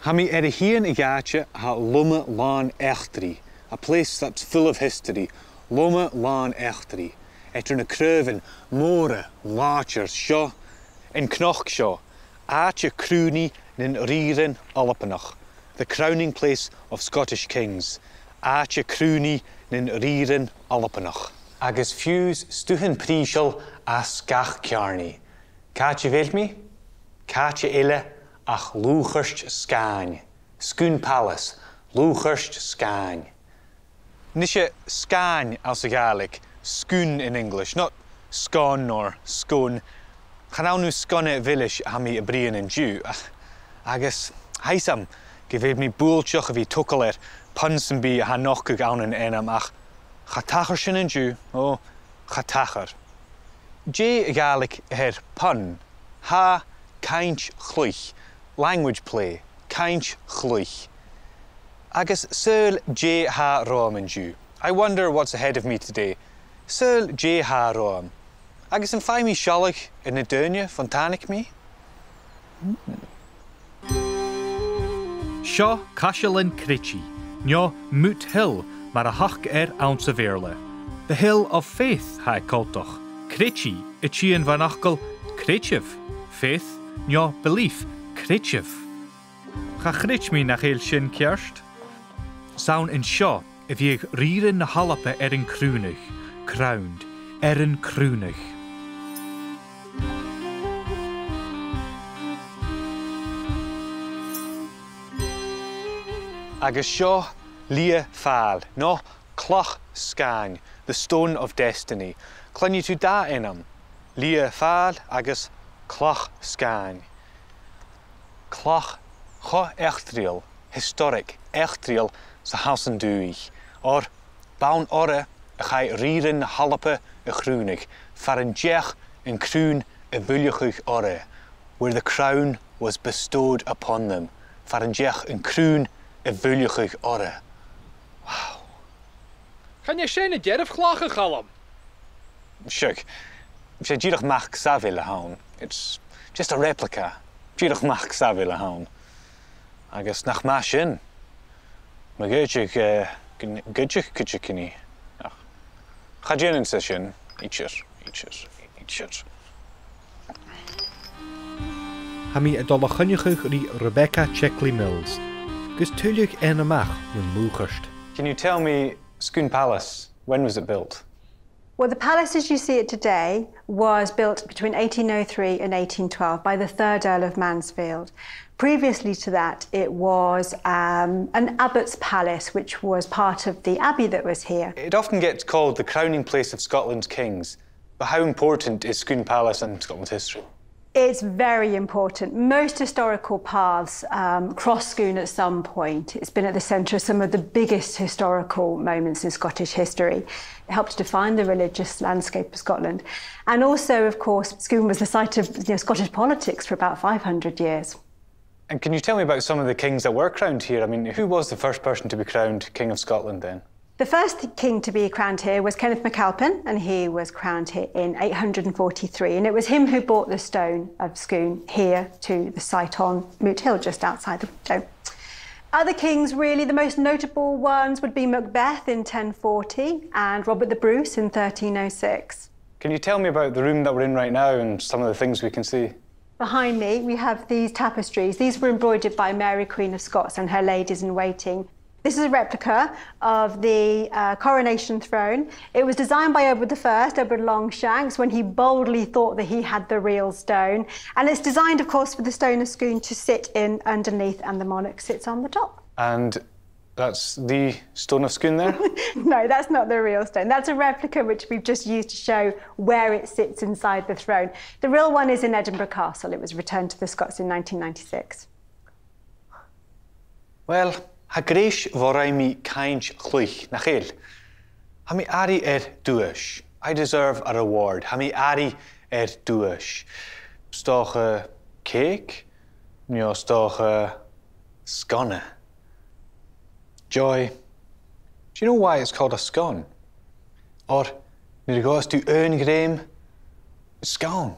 Hami hien igaatje ha Lumme Lan Echtri, a place that's full of history. Lumme Lan Echtri. Etter na Creuven, More, Lùchairt Sgàin, in Knoch Sgàin, Aatje Crúni nin Rìgh Alpanach, the crowning place of Scottish kings. Aatje Crúni nin Rìgh Alpanach. Agus fuse stuchen prísel as gach Cearnaí. Caitje wilt me? Caitje ille ach Lùchairt Sgàin. Scone Palace, Lùchairt Sgàin. Nisje Sgàin as Gaelic, Scone in English, not Scone nor Scone. Chanau nu Scone village hami brian in Jew. Agus heisam, geveed me boeltjoch of tukkel punsen bi ha noch gegaan enam ach chatacher sin in Jew, oh chatacher. J Gaelic her pun, ha Cainnt-chluichean, language play, Cainnt-chluichean. Agus seul J ha Rome in Jew. I wonder what's ahead of me today. Seul J ha Rome. Agus in fai mi sialig in na dúine fontánic mi? Seo Chaluim Critchy, Nyo Moot Hill, mar a hach ounce of Verle. The hill of faith ha cultoch. Critchy, Ichian van Achkel, Critchiv. Faith, Nyo belief, Critchiv. Cha critch mi nach heel sin kerst. Sound in Seo, if ye rieren na halappe in Crúnig, crowned, in Crúnig. Agus seo lia fal, no Cloch Sgàin, the stone of destiny. Clunne tú da inam. Lia fal agus Cloch Sgàin. Cloch cho echtriel, historic echtriel sa hausen dúich. Or baun orre a chai rieren halappe a Crúnig, farin jech in Crún a bhuillichuch orre, where the crown was bestowed upon them. Farin jech in Crún a bhuillichuch orre. Wow. Can je sin a deirh chlácha Calum? Shuk, sé ddíoch mach MacIlleathain. It's just a replica. Ddíoch mach MacIlleathain. Agus nach ma sin. Ma gudjig kini. Chadjin in sin. Each. Hami a dolla chunnechuch ri Rebecca Checkley Mills. Gus tuilig en amach when Lùchairt. Can you tell me Scone Palace, when was it built? Well, the palace as you see it today was built between 1803 and 1812 by the 3rd Earl of Mansfield. Previously to that, it was an abbot's palace, which was part of the abbey that was here. It often gets called the crowning place of Scotland's kings. But how important is Scone Palace in Scotland's history? It's very important. Most historical paths cross Scone at some point. It's been at the centre of some of the biggest historical moments in Scottish history. It helped define the religious landscape of Scotland. And also, of course, Scone was the site of Scottish politics for about 500 years. And can you tell me about some of the kings that were crowned here? I mean, who was the first person to be crowned King of Scotland then? The first king to be crowned here was Kenneth MacIlleathain, and he was crowned here in 843. And it was him who brought the stone of Scone here to the site on Moot Hill, just outside the window. Other kings, really, the most notable ones would be Macbeth in 1040 and Robert the Bruce in 1306. Can you tell me about the room that we're in right now and some of the things we can see? Behind me, we have these tapestries. These were embroidered by Mary, Queen of Scots, and her ladies-in-waiting. This is a replica of the coronation throne. It was designed by Edward I, Edward Longshanks, when he boldly thought that he had the real stone. And it's designed, of course, for the stone of Scone to sit in underneath, and the monarch sits on the top. And that's the stone of Scone there? No, that's not the real stone. That's a replica which we've just used to show where it sits inside the throne. The real one is in Edinburgh Castle. It was returned to the Scots in 1996. Well, ha gréis vorrai mi Cainnt-chluichean An. Ha mi ari dúis. I deserve a reward. Ha mi ari dúis. Stoch cake, nio stoch scone. Joy, do you know why it's called a scone? Or, nu goes to oirnne scone.